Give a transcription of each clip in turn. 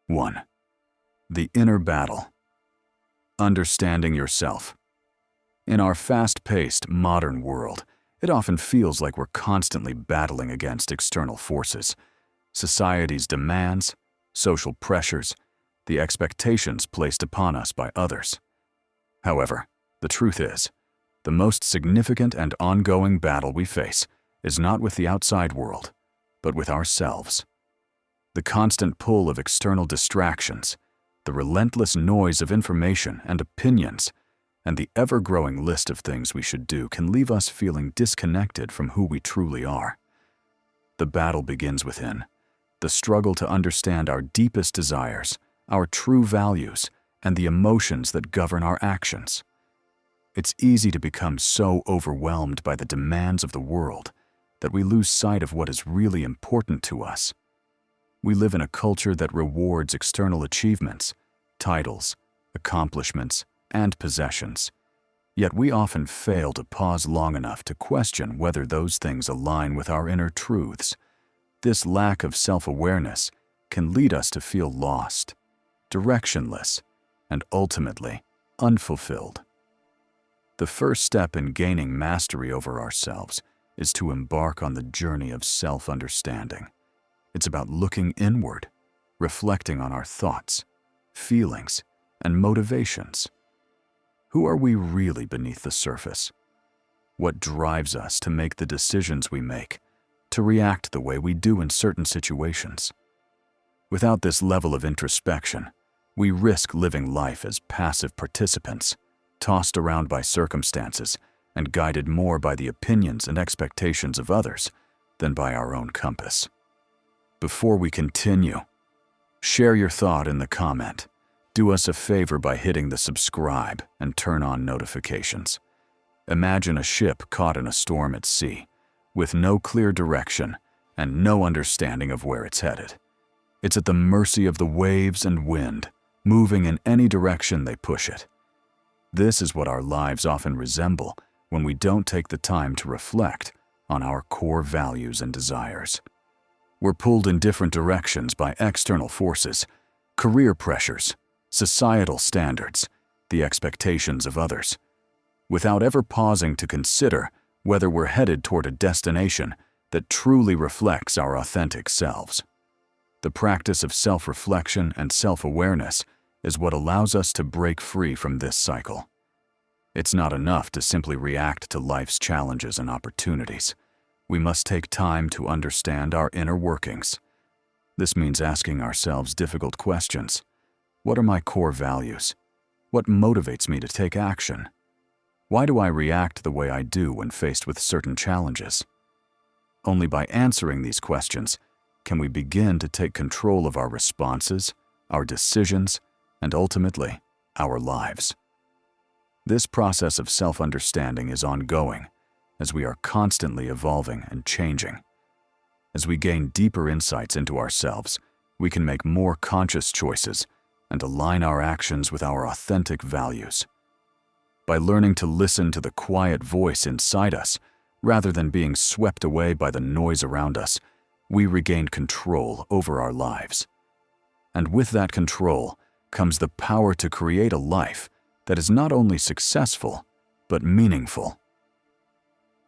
1. The inner battle. Understanding yourself. In our fast-paced, modern world, it often feels like we're constantly battling against external forces, society's demands, social pressures, the expectations placed upon us by others. However, the truth is, the most significant and ongoing battle we face is not with the outside world, but with ourselves. The constant pull of external distractions, the relentless noise of information and opinions, and the ever-growing list of things we should do can leave us feeling disconnected from who we truly are. The battle begins within, the struggle to understand our deepest desires, our true values, and the emotions that govern our actions. It's easy to become so overwhelmed by the demands of the world that we lose sight of what is really important to us. We live in a culture that rewards external achievements, titles, accomplishments, and possessions. Yet we often fail to pause long enough to question whether those things align with our inner truths. This lack of self-awareness can lead us to feel lost, directionless, and ultimately unfulfilled. The first step in gaining mastery over ourselves is to embark on the journey of self-understanding. It's about looking inward, reflecting on our thoughts, feelings, and motivations. Who are we really beneath the surface? What drives us to make the decisions we make, to react the way we do in certain situations? Without this level of introspection, we risk living life as passive participants, tossed around by circumstances and guided more by the opinions and expectations of others than by our own compass. Before we continue, share your thought in the comment. Do us a favor by hitting the subscribe and turn on notifications. Imagine a ship caught in a storm at sea, with no clear direction and no understanding of where it's headed. It's at the mercy of the waves and wind, moving in any direction they push it. This is what our lives often resemble when we don't take the time to reflect on our core values and desires. We're pulled in different directions by external forces, career pressures, societal standards, the expectations of others, without ever pausing to consider whether we're headed toward a destination that truly reflects our authentic selves. The practice of self-reflection and self-awareness is what allows us to break free from this cycle. It's not enough to simply react to life's challenges and opportunities. We must take time to understand our inner workings. This means asking ourselves difficult questions. What are my core values? What motivates me to take action? Why do I react the way I do when faced with certain challenges? Only by answering these questions can we begin to take control of our responses, our decisions, and ultimately, our lives. This process of self-understanding is ongoing, as we are constantly evolving and changing. As we gain deeper insights into ourselves, we can make more conscious choices and align our actions with our authentic values. By learning to listen to the quiet voice inside us, rather than being swept away by the noise around us, we regain control over our lives. And with that control comes the power to create a life that is not only successful, but meaningful.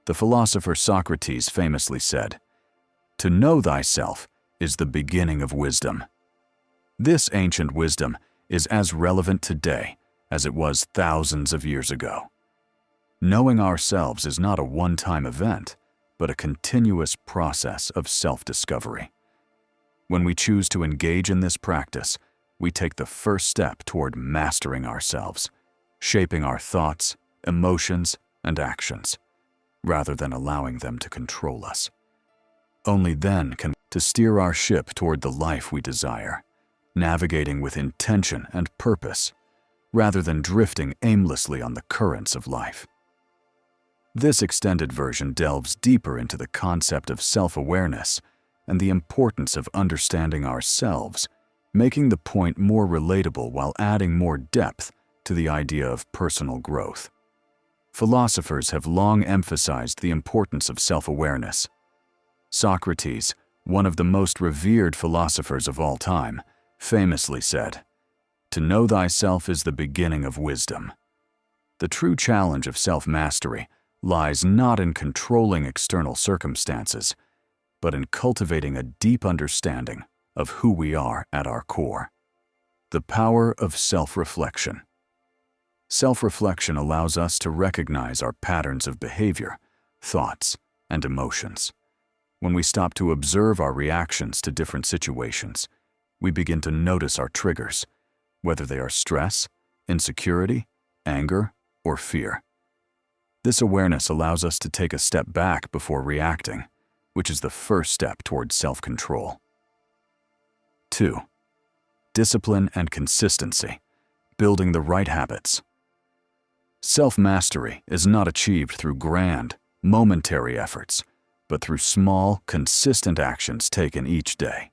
The philosopher Socrates famously said, "To know thyself is the beginning of wisdom." This ancient wisdom is as relevant today as it was thousands of years ago. Knowing ourselves is not a one-time event, but a continuous process of self-discovery. When we choose to engage in this practice, we take the first step toward mastering ourselves, shaping our thoughts, emotions, and actions, rather than allowing them to control us. Only then can we steer our ship toward the life we desire, navigating with intention and purpose, rather than drifting aimlessly on the currents of life. This extended version delves deeper into the concept of self-awareness and the importance of understanding ourselves, making the point more relatable while adding more depth to the idea of personal growth. Philosophers have long emphasized the importance of self-awareness. Socrates, one of the most revered philosophers of all time, famously said, "To know thyself is the beginning of wisdom." The true challenge of self-mastery lies not in controlling external circumstances, but in cultivating a deep understanding of who we are at our core. The power of self-reflection. Self-reflection allows us to recognize our patterns of behavior, thoughts, and emotions. When we stop to observe our reactions to different situations, we begin to notice our triggers, whether they are stress, insecurity, anger, or fear. This awareness allows us to take a step back before reacting, which is the first step towards self-control. 2. Discipline and consistency, building the right habits. Self-mastery is not achieved through grand, momentary efforts, but through small, consistent actions taken each day.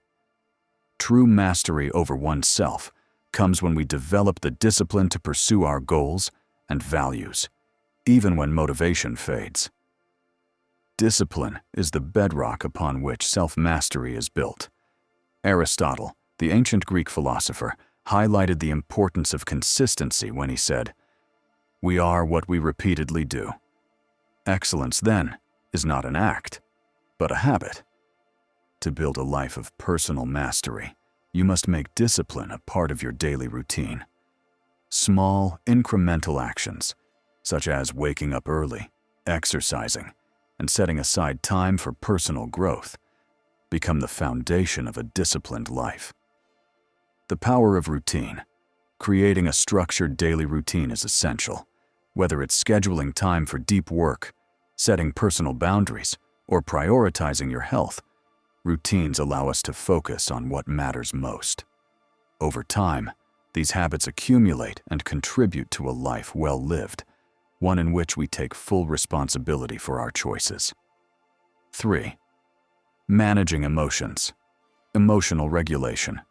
True mastery over oneself comes when we develop the discipline to pursue our goals and values, even when motivation fades. Discipline is the bedrock upon which self-mastery is built. Aristotle, the ancient Greek philosopher, highlighted the importance of consistency when he said, "We are what we repeatedly do." Excellence, then, is not an act, but a habit. To build a life of personal mastery, you must make discipline a part of your daily routine. Small, incremental actions, such as waking up early, exercising, and setting aside time for personal growth, become the foundation of a disciplined life. The power of routine. Creating a structured daily routine is essential, whether it's scheduling time for deep work, setting personal boundaries, or prioritizing your health. Routines allow us to focus on what matters most. Over time, these habits accumulate and contribute to a life well lived, one in which we take full responsibility for our choices. 3. Managing emotions. Emotional regulation.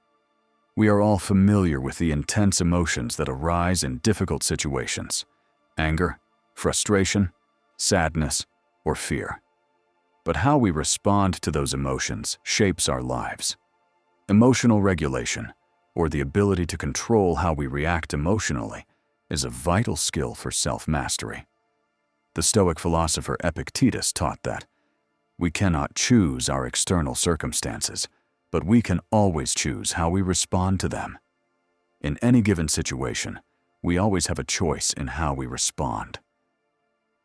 We are all familiar with the intense emotions that arise in difficult situations: anger, frustration, sadness, or fear. But how we respond to those emotions shapes our lives. Emotional regulation, or the ability to control how we react emotionally, is a vital skill for self-mastery. The Stoic philosopher Epictetus taught that we cannot choose our external circumstances, but we can always choose how we respond to them. In any given situation, we always have a choice in how we respond.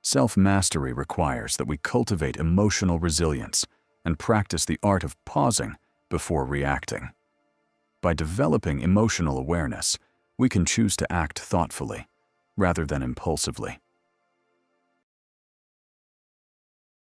Self-mastery requires that we cultivate emotional resilience and practice the art of pausing before reacting. By developing emotional awareness, we can choose to act thoughtfully rather than impulsively.